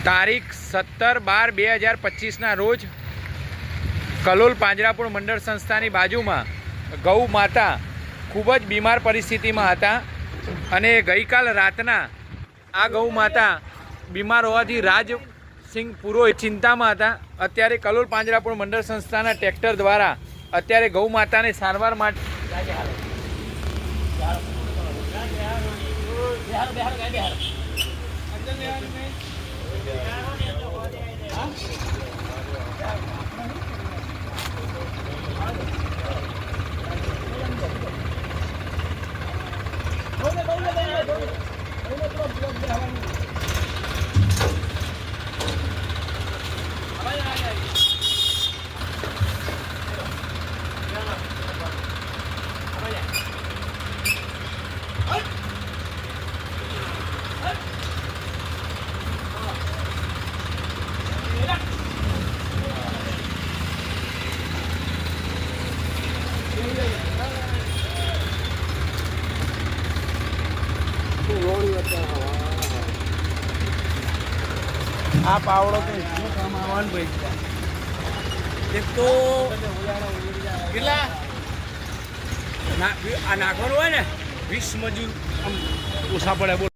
તારીખ 17/12/2025ના રોજ કલોલ પાંજરાપોળ મંડળ સંસ્થાની બાજુમાં ગૌ માતા ખૂબ જ બીમાર પરિસ્થિતિમાં હતા અને ગઈકાલ રાતના આ ગૌ માતા બીમાર હોવાથી રાજસિંહ પુરોહિત ચિંતામાં હતા। અત્યારે કલોલ પાંજરાપોળ મંડળ સંસ્થાના ટ્રેક્ટર દ્વારા અત્યારે ગૌ માતાને સારવાર માટે આ પાવડો તો એટલું કામ આવવાનું ભાઈ। એક તો કેટલા આ નાખવાનું હોય ને 20 મજૂર આમ ઓછા પડે।